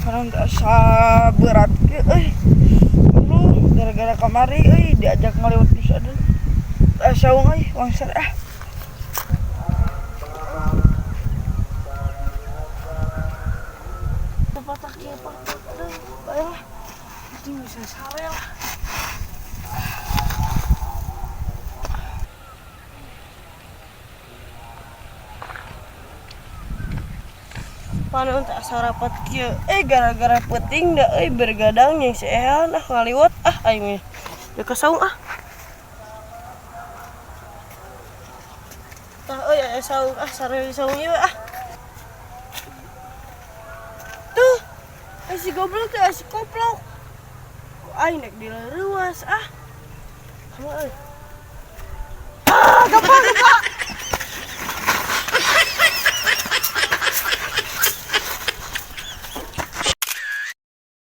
Karena nggak saberat ke lu gara-gara kamari diajak ngelewat bisa dan saung wangsar patah kieu patah baiklah itu bisa sare lah. Panon tak sarapat kieu gara-gara peuting da bergadang yang sehat ngaliwat aing teu kasaung tah aya saung sare saung ieu tuh si goblok teh si koplok aing dek dileurewas kamu